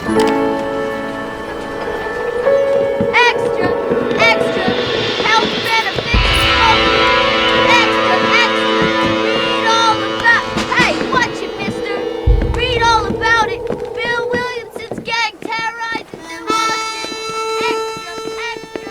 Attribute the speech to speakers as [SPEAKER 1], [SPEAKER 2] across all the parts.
[SPEAKER 1] Extra! Extra! Health benefits smoking! Extra! Extra! Read all about... Hey, watch it, mister! Read all about it! Bill Williamson's gang terrorizes New Orleans! Extra! Extra!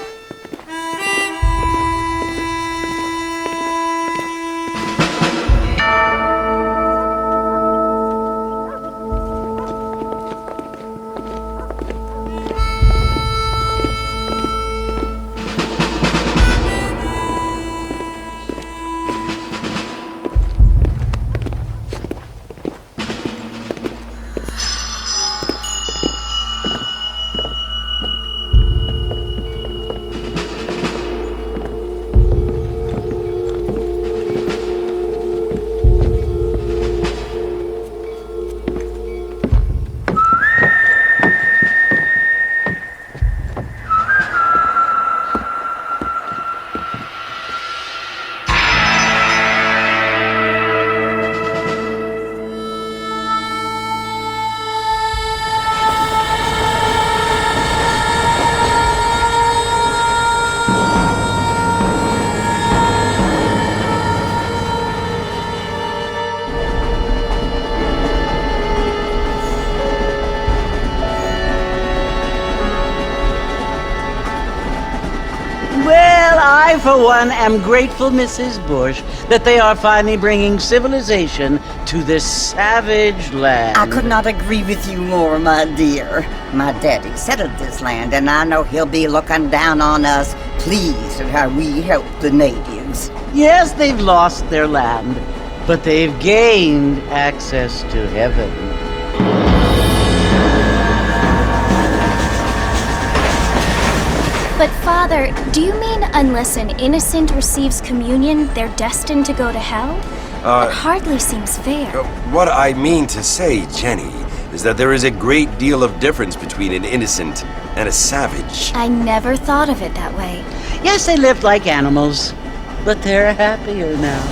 [SPEAKER 2] Well, I, for one, am grateful, Mrs. Bush, that they are finally bringing civilization to this savage land.
[SPEAKER 3] I could not agree with you more, my dear. My daddy settled this land, and I know he'll be looking down on us, pleased at how we help the natives.
[SPEAKER 2] Yes, they've lost their land, but they've gained access to heaven.
[SPEAKER 4] But Father, do you mean unless an innocent receives communion, they're destined to go to hell? That hardly seems fair.
[SPEAKER 5] What I mean to say, Jenny, is that there is a great deal of difference between an innocent and a savage.
[SPEAKER 4] I never thought of it that way.
[SPEAKER 2] Yes, they lived like animals, but they're happier now.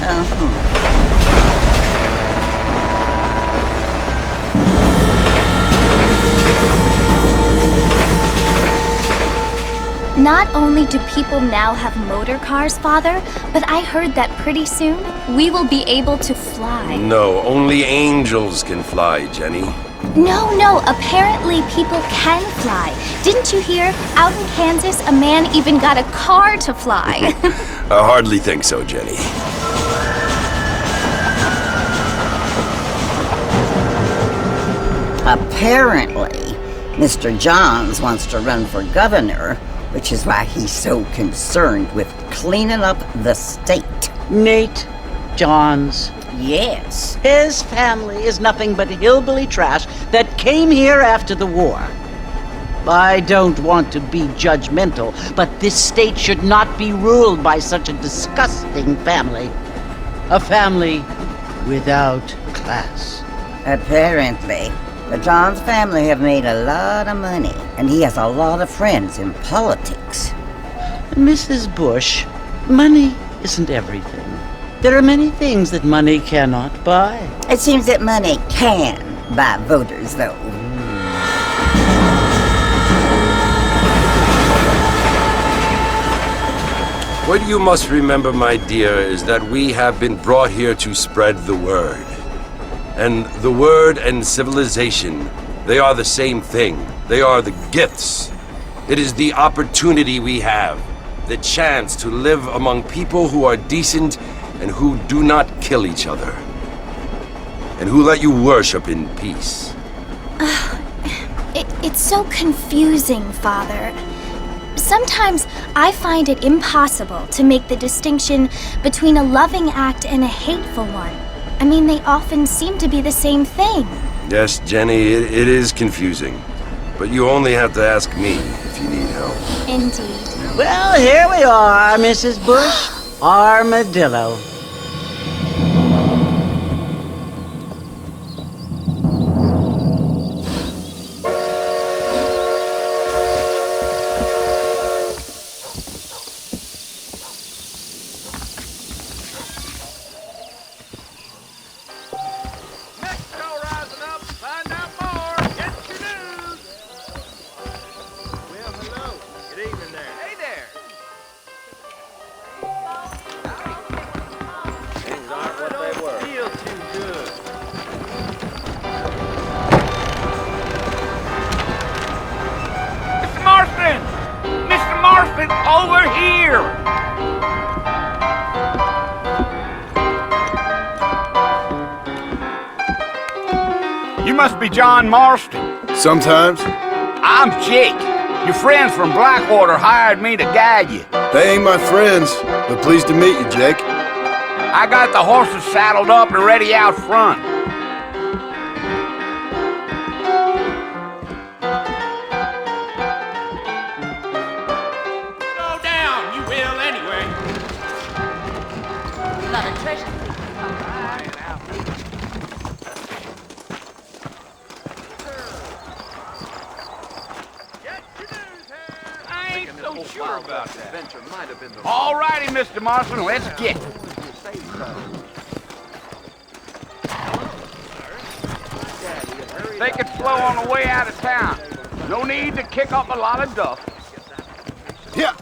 [SPEAKER 4] Not only do people now have motor cars, Father, but I heard that pretty soon we will be able to fly.
[SPEAKER 5] No, only angels can fly, Jenny.
[SPEAKER 4] No, apparently people can fly. Didn't you hear? Out in Kansas, a man even got a car to fly.
[SPEAKER 5] I hardly think so, Jenny.
[SPEAKER 3] Apparently, Mr. Johns wants to run for governor, which is why he's so concerned with cleaning up the state.
[SPEAKER 2] Nate Johns.
[SPEAKER 3] Yes.
[SPEAKER 2] His family is nothing but hillbilly trash that came here after the war. I don't want to be judgmental, but this state should not be ruled by such a disgusting family. A family without class.
[SPEAKER 3] Apparently, the Johns family have made a lot of money, and he has a lot of friends in politics.
[SPEAKER 2] Mrs. Bush, money isn't everything. There are many things that money cannot buy.
[SPEAKER 3] It seems that money can buy voters, though.
[SPEAKER 5] What you must remember, my dear, is that we have been brought here to spread the word. And the word and civilization, they are the same thing. They are the gifts. It is the opportunity we have, the chance to live among people who are decent and who do not kill each other, and who let you worship in peace.
[SPEAKER 4] It's so confusing, Father. Sometimes I find it impossible to make the distinction between a loving act and a hateful one. I mean, they often seem to be the same thing.
[SPEAKER 5] Yes, Jenny, it is confusing. But you only have to ask me if you need help.
[SPEAKER 4] Indeed.
[SPEAKER 2] Well, here we are, Mrs. Bush. Armadillo.
[SPEAKER 6] it over here! You must be John Marston.
[SPEAKER 7] Sometimes.
[SPEAKER 6] I'm Jake. Your friends from Blackwater hired me to guide you.
[SPEAKER 7] They ain't my friends, but pleased to meet you, Jake.
[SPEAKER 6] I got the horses saddled up and ready out front.
[SPEAKER 8] Slow down, you will anyway.
[SPEAKER 1] A lot of treasure.
[SPEAKER 6] I ain't so sure about that. All righty, Mr. Marston, let's get. Take it slow on the way out of town. No need to kick up a lot of dust.
[SPEAKER 7] Yeah.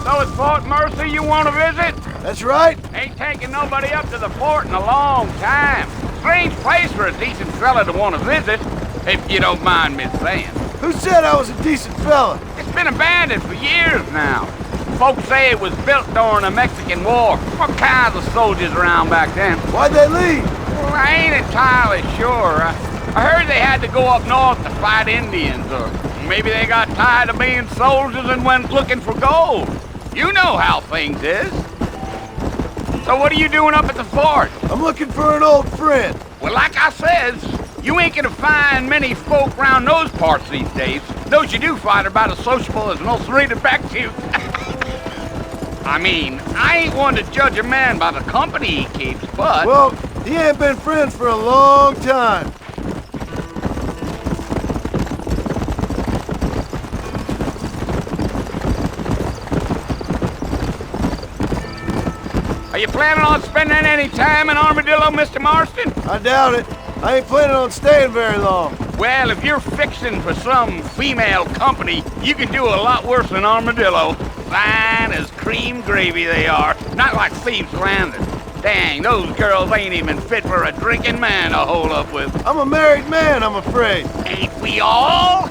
[SPEAKER 6] So it's Fort Mercy you want to visit?
[SPEAKER 7] That's right.
[SPEAKER 6] Ain't taking nobody up to the fort in a long time. Strange place for a decent fella to want to visit, if you don't mind me saying.
[SPEAKER 7] Who said I was a decent fella?
[SPEAKER 6] It's been abandoned for years now. Folks say it was built during the Mexican War. What kinds of soldiers around back then?
[SPEAKER 7] Why'd they leave?
[SPEAKER 6] Well, I ain't entirely sure. I heard they had to go up north to fight Indians, or maybe they got tired of being soldiers and went looking for gold. You know how things is. So what are you doing up at the fort?
[SPEAKER 7] I'm looking for an old friend.
[SPEAKER 6] Well, like I says, you ain't gonna find many folk round those parts these days. Those you do find are about as sociable as an old serene back to you. I mean, I ain't one to judge a man by the company he keeps, but...
[SPEAKER 7] Well, he ain't been friends for a long time.
[SPEAKER 6] Are you planning on spending any time in Armadillo, Mr. Marston?
[SPEAKER 7] I doubt it. I ain't planning on staying very long.
[SPEAKER 6] Well, if you're fixing for some female company, you can do a lot worse than Armadillo. Fine as cream gravy they are. Not like Thieves' Landing. Dang, those girls ain't even fit for a drinking man to hold up with.
[SPEAKER 7] I'm a married man, I'm afraid.
[SPEAKER 6] Ain't we all?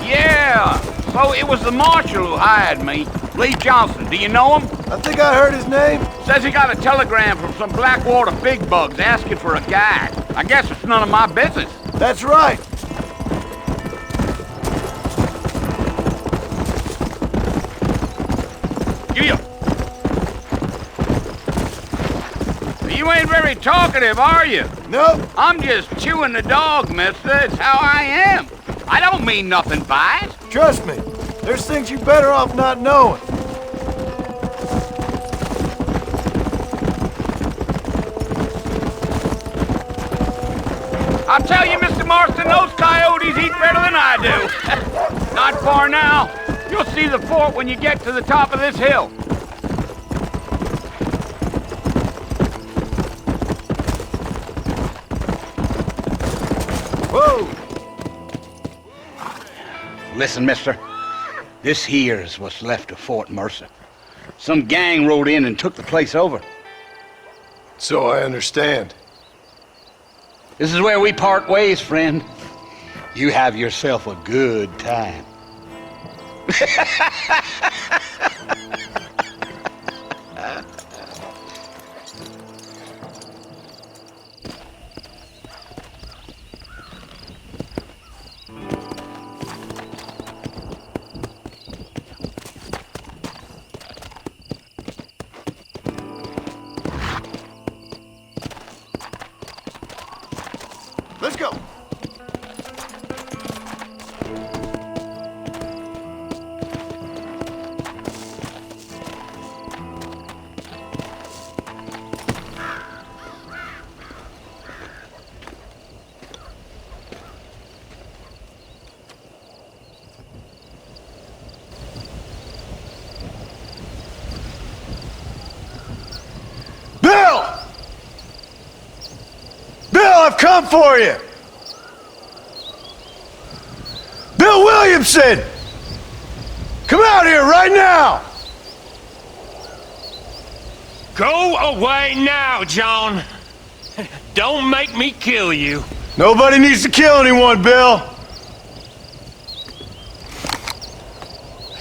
[SPEAKER 6] Yeah, so it was the marshal who hired me. Lee Johnson, do you know him?
[SPEAKER 7] I think I heard his name.
[SPEAKER 6] Says he got a telegram from some Blackwater big bugs asking for a guide. I guess it's none of my business.
[SPEAKER 7] That's right.
[SPEAKER 6] You ain't very talkative, are you?
[SPEAKER 7] Nope.
[SPEAKER 6] I'm just chewing the dog, mister. It's how I am. I don't mean nothing by it.
[SPEAKER 7] Trust me. There's things you're better off not knowing.
[SPEAKER 6] I'll tell you, Mr. Marston, those coyotes eat better than I do. Not far now. You'll see the fort when you get to the top of this hill.
[SPEAKER 7] Whoa!
[SPEAKER 6] Listen, mister. This here's what's left of Fort Mercer. Some gang rode in and took the place over.
[SPEAKER 7] So I understand.
[SPEAKER 6] This is where we part ways, friend. You have yourself a good time.
[SPEAKER 7] Let's go. come for you! Bill Williamson! Come out here right now!
[SPEAKER 8] Go away now, John. Don't make me kill you.
[SPEAKER 7] Nobody needs to kill anyone, Bill!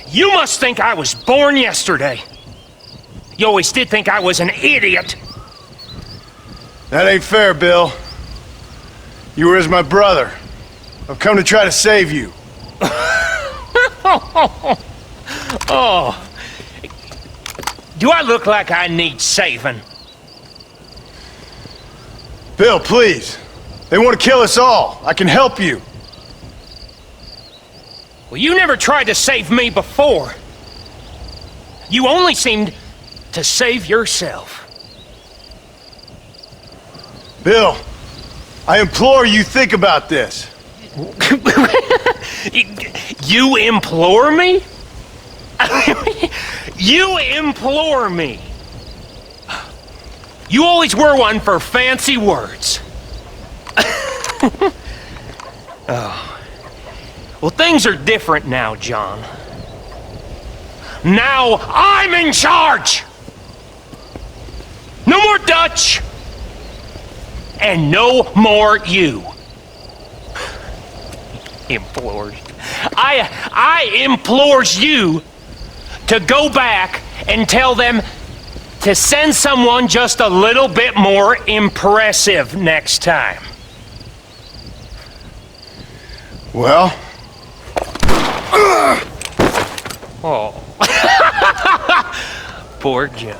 [SPEAKER 8] You must think I was born yesterday. You always did think I was an idiot.
[SPEAKER 7] That ain't fair, Bill. You were as my brother. I've come to try to save you.
[SPEAKER 8] Oh. Do I look like I need saving?
[SPEAKER 7] Bill, please. They want to kill us all. I can help you.
[SPEAKER 8] Well, you never tried to save me before. You only seemed to save yourself.
[SPEAKER 7] Bill, I implore you think about this.
[SPEAKER 8] You implore me? You implore me. You always were one for fancy words. Oh. Well, things are different now, John. Now I'm in charge! No more Dutch! And no more you. Implores. I implores you to go back and tell them to send someone just a little bit more impressive next time.
[SPEAKER 7] Well?
[SPEAKER 8] Oh. Poor John.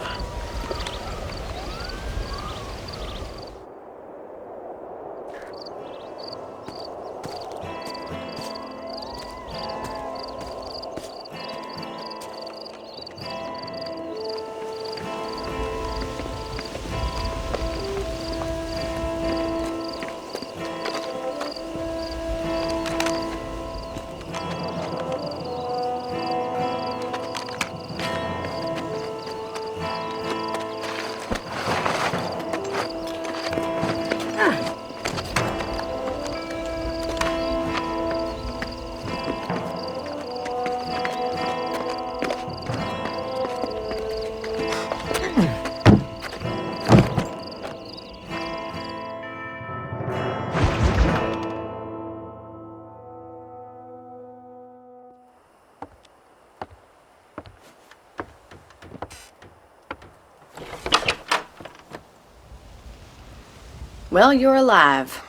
[SPEAKER 9] Well, you're alive.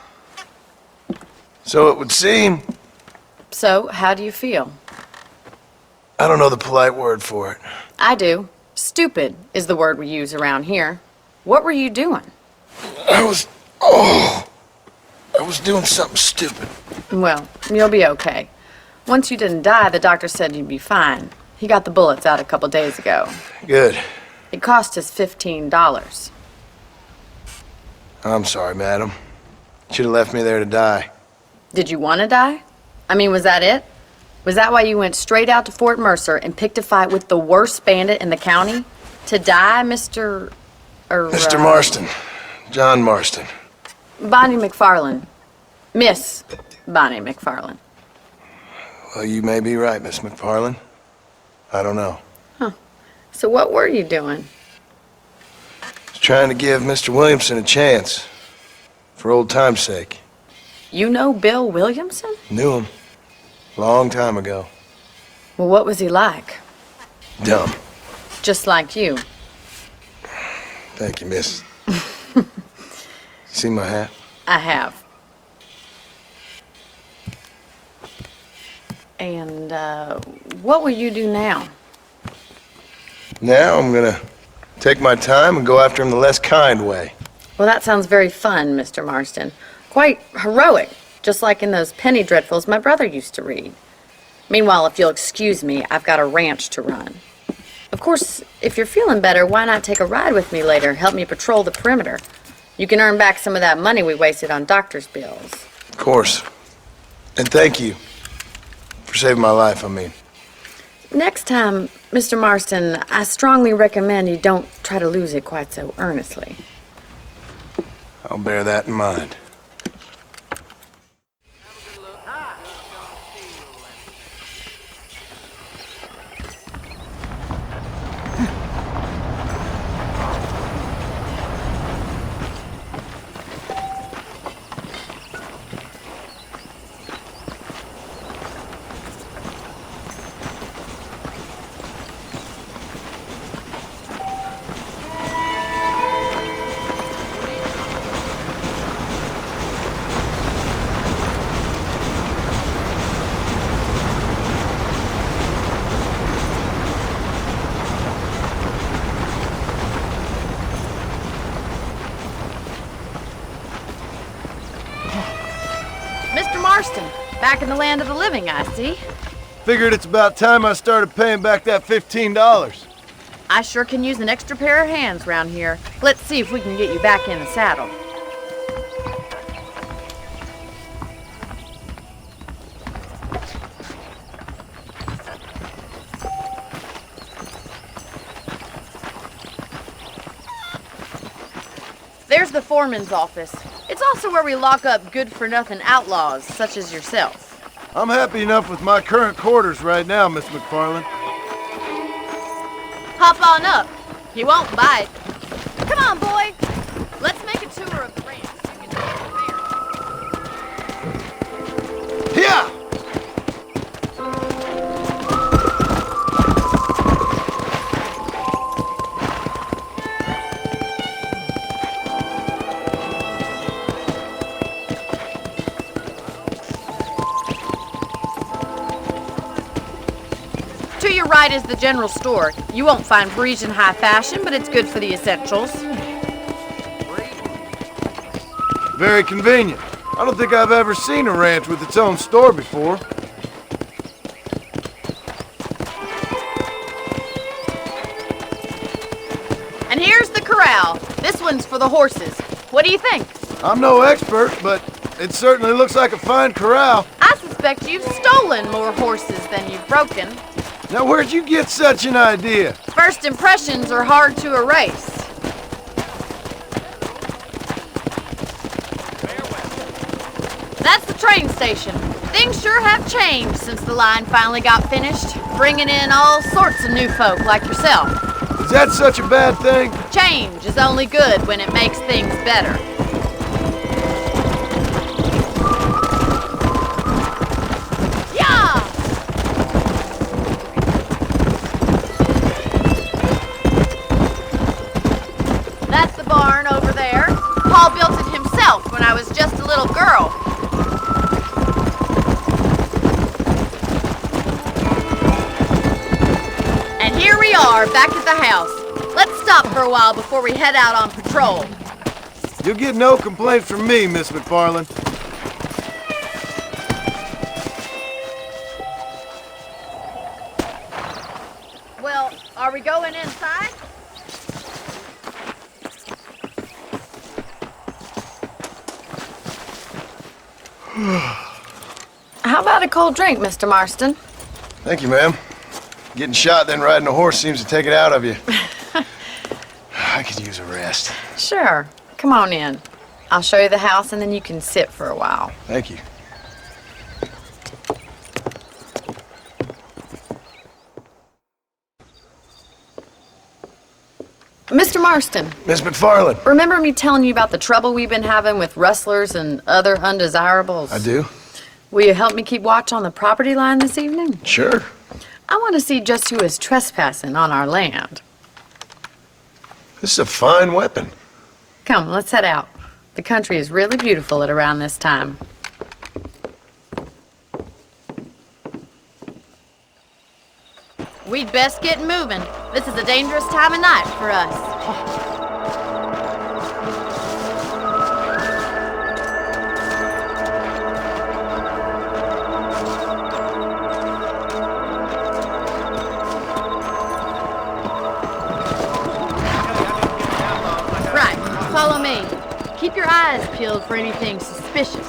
[SPEAKER 7] So it would seem.
[SPEAKER 9] So, how do you feel?
[SPEAKER 7] I don't know the polite word for it.
[SPEAKER 9] I do. Stupid is the word we use around here. What were you doing?
[SPEAKER 7] I was doing something stupid.
[SPEAKER 9] Well, you'll be okay. Once you didn't die, the doctor said you'd be fine. He got the bullets out a couple days ago.
[SPEAKER 7] Good.
[SPEAKER 9] It cost us $15.
[SPEAKER 7] I'm sorry, madam. Should have left me there to die.
[SPEAKER 9] Did you want to die? I mean, was that it? Was that why you went straight out to Fort Mercer and picked a fight with the worst bandit in the county? To die, Mr.
[SPEAKER 7] Mr. Marston. John Marston.
[SPEAKER 9] Bonnie McFarlane. Miss Bonnie McFarlane.
[SPEAKER 7] Well, you may be right, Miss McFarlane. I don't know.
[SPEAKER 9] So what were you doing?
[SPEAKER 7] Trying to give Mr. Williamson a chance. For old time's sake.
[SPEAKER 9] You know Bill Williamson?
[SPEAKER 7] Knew him. Long time ago.
[SPEAKER 9] Well, what was he like?
[SPEAKER 7] Dumb.
[SPEAKER 9] Just like you.
[SPEAKER 7] Thank you, miss. See my hat?
[SPEAKER 9] I have. And, what will you do now?
[SPEAKER 7] Now I'm gonna take my time and go after him the less kind way.
[SPEAKER 9] Well, that sounds very fun, Mr. Marston. Quite heroic, just like in those penny dreadfuls my brother used to read. Meanwhile, if you'll excuse me, I've got a ranch to run. Of course, if you're feeling better, why not take a ride with me later? Help me patrol the perimeter. You can earn back some of that money we wasted on doctor's bills.
[SPEAKER 7] Of course. And thank you. For saving my life, I mean.
[SPEAKER 9] Next time, Mr. Marston, I strongly recommend you don't try to lose it quite so earnestly.
[SPEAKER 7] I'll bear that in mind.
[SPEAKER 9] Back in the land of the living, I see.
[SPEAKER 7] Figured it's about time I started paying back that $15.
[SPEAKER 9] I sure can use an extra pair of hands round here. Let's see if we can get you back in the saddle. There's the foreman's office. It's also where we lock up good-for-nothing outlaws, such as yourself.
[SPEAKER 7] I'm happy enough with my current quarters right now, Miss McFarland.
[SPEAKER 9] Hop on up. He won't bite. Come on, boy. Let's make a tour of the ranch so you can see the
[SPEAKER 7] Yeah!
[SPEAKER 9] To your right is the general store. You won't find Parisian high fashion, but it's good for the essentials.
[SPEAKER 7] Very convenient. I don't think I've ever seen a ranch with its own store before.
[SPEAKER 9] And here's the corral. This one's for the horses. What do you think?
[SPEAKER 7] I'm no expert, but it certainly looks like a fine corral.
[SPEAKER 9] I suspect you've stolen more horses than you've broken.
[SPEAKER 7] Now, where'd you get such an idea?
[SPEAKER 9] First impressions are hard to erase. That's the train station. Things sure have changed since the line finally got finished, bringing in all sorts of new folk like yourself.
[SPEAKER 7] Is that such a bad thing?
[SPEAKER 9] Change is only good when it makes things better. Yeah! That's the barn over there. Paul built it himself when I was just a little girl. And here we are, back at the house. Let's stop for a while before we head out on patrol.
[SPEAKER 7] You'll get no complaint from me, Miss McFarland.
[SPEAKER 9] Well, are we going inside? How about a cold drink, Mr. Marston?
[SPEAKER 7] Thank you, ma'am. Getting shot then riding a horse seems to take it out of you. I could use a rest.
[SPEAKER 9] Sure. Come on in. I'll show you the house and then you can sit for a while.
[SPEAKER 7] Thank you.
[SPEAKER 9] Mr. Marston,
[SPEAKER 7] Miss McFarland.
[SPEAKER 9] remember me telling you about the trouble we've been having with rustlers and other undesirables?
[SPEAKER 7] I do?
[SPEAKER 9] Will you help me keep watch on the property line this evening?
[SPEAKER 7] Sure.
[SPEAKER 9] I want to see just who is trespassing on our land.
[SPEAKER 7] This is a fine weapon.
[SPEAKER 9] Come, let's head out. The country is really beautiful at around this time. We'd best get moving. This is a dangerous time of night for us. Right, follow me. Keep your eyes peeled for anything suspicious.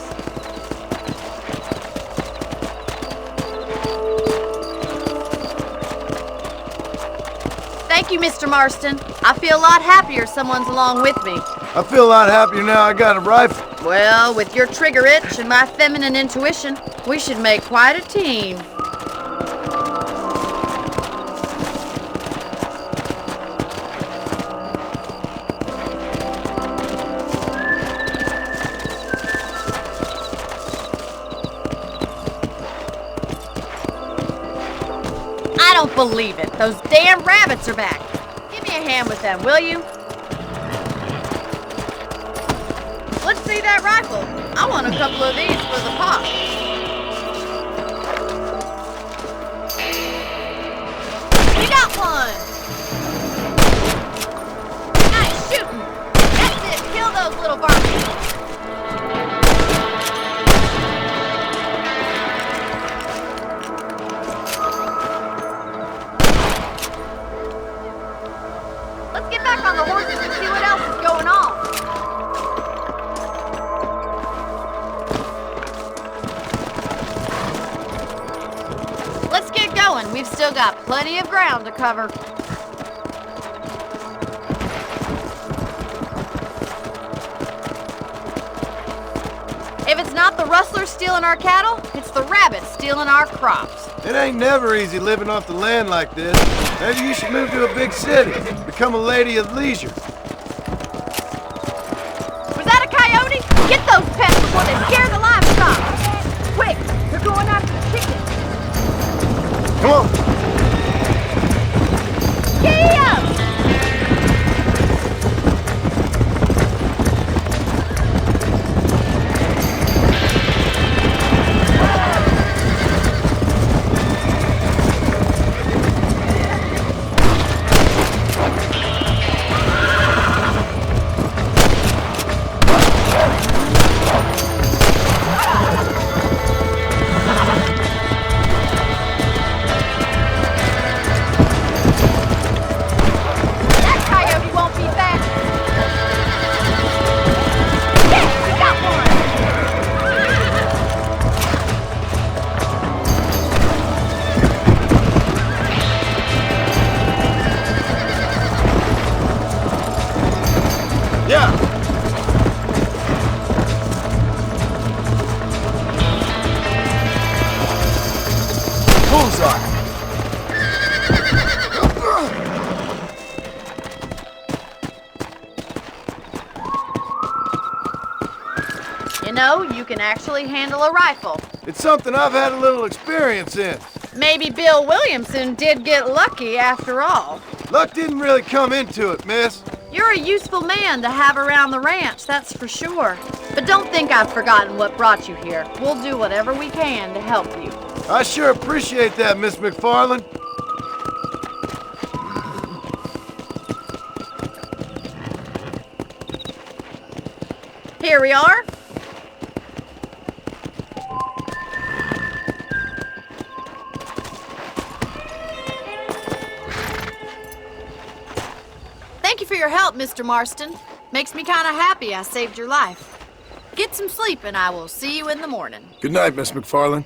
[SPEAKER 9] Thank you, Mr. Marston. I feel a lot happier someone's along with me.
[SPEAKER 7] I feel a lot happier now I got a rifle.
[SPEAKER 9] Well, with your trigger itch and my feminine intuition, we should make quite a team. I don't believe it. Those damn rabbits are back. Give me a hand with them, will you? Let's see that rifle. I want a couple of these for the pop. We got one. Nice shooting. That's it. Kill those little barbies.
[SPEAKER 1] the horses and see what else is going on. Let's get going. We've still got plenty of ground to cover. If it's not the rustlers stealing our cattle, it's the rabbits stealing our crops.
[SPEAKER 7] It ain't never easy living off the land like this. Maybe you should move to a big city, become a lady of leisure.
[SPEAKER 1] Was that a coyote? Get those pests before they scare the livestock! Quick! They're going after the chickens!
[SPEAKER 7] Come on!
[SPEAKER 1] Giddy up! You know, you can actually handle a rifle.
[SPEAKER 7] It's something I've had a little experience in.
[SPEAKER 1] Maybe Bill Williamson did get lucky after all.
[SPEAKER 7] Luck didn't really come into it, miss.
[SPEAKER 1] You're a useful man to have around the ranch, that's for sure. But don't think I've forgotten what brought you here. We'll do whatever we can to help you.
[SPEAKER 7] I sure appreciate that, Miss McFarland.
[SPEAKER 1] Here we are. Thank you for your help, Mr. Marston. Makes me kind of happy I saved your life. Get some sleep and I will see you in the morning.
[SPEAKER 7] Good night, Miss McFarland.